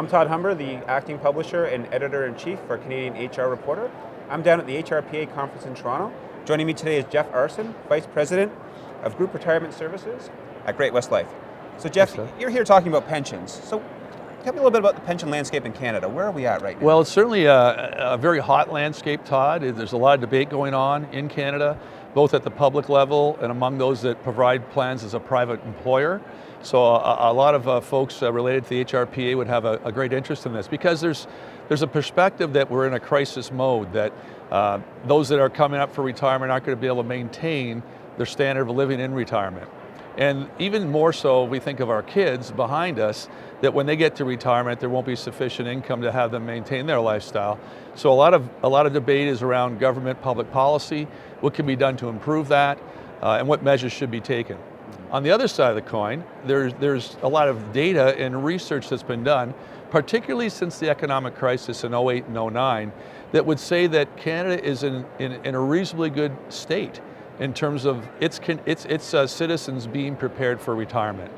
I'm Todd Humber, the acting publisher and editor-in-chief for Canadian HR Reporter. I'm down at the HRPA conference in Toronto. Joining me today is Jeff Aarssen, Vice President of Group Retirement Services at Great-West Life. So Jeff, you're here talking about pensions. So tell me a little bit about the pension landscape in Canada. Where are we at right now? Well, it's certainly a very hot landscape, Todd. There's a lot of debate going on in Canada, both at the public level and among those that provide plans as a private employer. So a lot of folks related to the HRPA would have a great interest in this, because there's a perspective that we're in a crisis mode, that those that are coming up for retirement aren't going to be able to maintain their standard of living in retirement. And even more so, we think of our kids behind us, that when they get to retirement, there won't be sufficient income to have them maintain their lifestyle. So a lot of debate is around government public policy, what can be done to improve that, and what measures should be taken. On the other side of the coin, there's a lot of data and research that's been done, particularly since the economic crisis in 08 and 09, that would say that Canada is in a reasonably good state in terms of its citizens being prepared for retirement.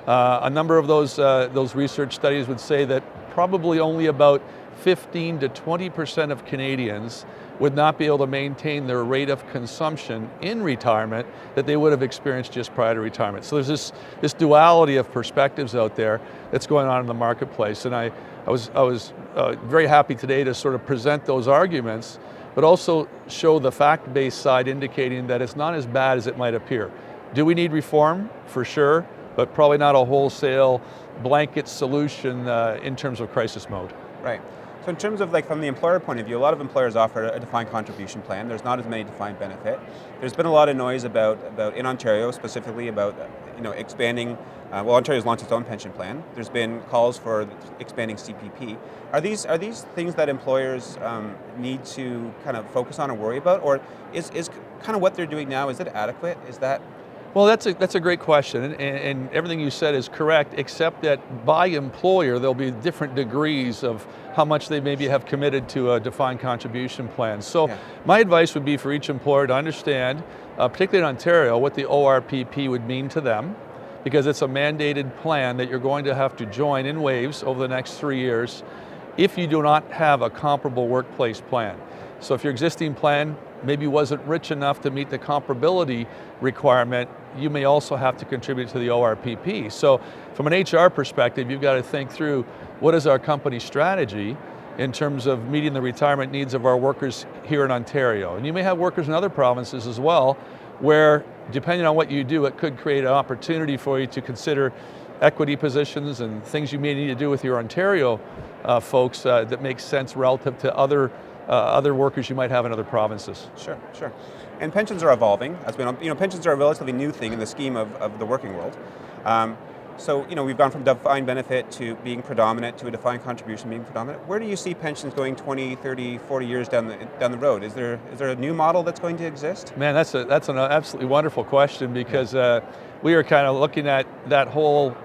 A number of those research studies would say that probably only about 15 to 20% of Canadians would not be able to maintain their rate of consumption in retirement that they would have experienced just prior to retirement. So there's this duality of perspectives out there that's going on in the marketplace. And I was very happy today to sort of present those arguments, but also show the fact-based side, indicating that it's not as bad as it might appear. Do we need reform? For sure, but probably not a wholesale blanket solution in terms of crisis mode. Right. So in terms of, like, from the employer point of view, a lot of employers offer a defined contribution plan. There's not as many defined benefit. There's been a lot of noise about in Ontario specifically about expanding. Well, Ontario's launched its own pension plan. There's been calls for expanding CPP. Are these things that employers need to kind of focus on or worry about, or is kind of what they're doing now, is it adequate? Is that? Well, that's a great question, and everything you said is correct, except that by employer there'll be different degrees of how much they maybe have committed to a defined contribution plan. So my advice would be for each employer to understand, particularly in Ontario, what the ORPP would mean to them, because it's a mandated plan that you're going to have to join in waves over the next 3 years if you do not have a comparable workplace plan. So if your existing plan maybe wasn't rich enough to meet the comparability requirement, you may also have to contribute to the ORPP. So from an HR perspective, you've got to think through, what is our company strategy in terms of meeting the retirement needs of our workers here in Ontario? And you may have workers in other provinces as well, where depending on what you do, it could create an opportunity for you to consider equity positions and things you may need to do with your Ontario folks that makes sense relative to other workers you might have in other provinces. Sure. And pensions are evolving. Pensions are a relatively new thing in the scheme of the working world. So we've gone from defined benefit to being predominant to a defined contribution being predominant. Where do you see pensions going 20, 30, 40 years down the road? Is there a new model that's going to exist? Man, that's an absolutely wonderful question, because we are kind of looking at that whole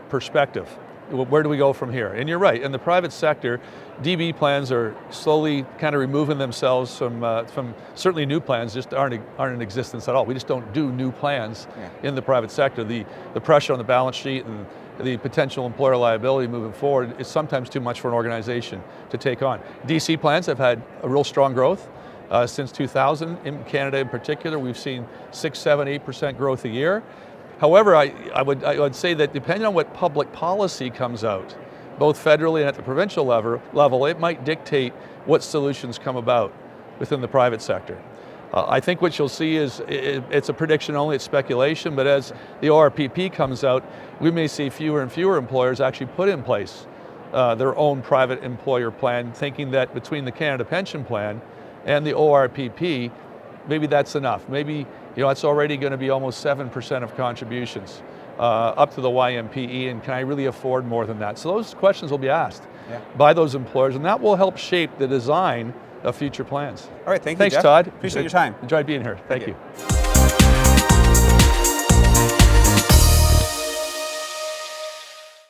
perspective. Where do we go from here? And you're right, in the private sector, DB plans are slowly kind of removing themselves from certainly new plans just aren't in existence at all. We just don't do new plans in the private sector. The pressure on the balance sheet and the potential employer liability moving forward is sometimes too much for an organization to take on. DC plans have had a real strong growth since 2000. In Canada in particular, we've seen 6, 7, 8% growth a year. However, I would say that depending on what public policy comes out, both federally and at the provincial level, it might dictate what solutions come about within the private sector. I think what you'll see is, it's a prediction only, it's speculation, but as the ORPP comes out, we may see fewer and fewer employers actually put in place their own private employer plan, thinking that between the Canada Pension Plan and the ORPP, maybe that's enough. Maybe it's already going to be almost 7% of contributions up to the YMPE, and can I really afford more than that? So those questions will be asked by those employers, and that will help shape the design of future plans. All right, thank you, Thanks, Jeff. Todd. Appreciate your time. Enjoyed being here. Thank you.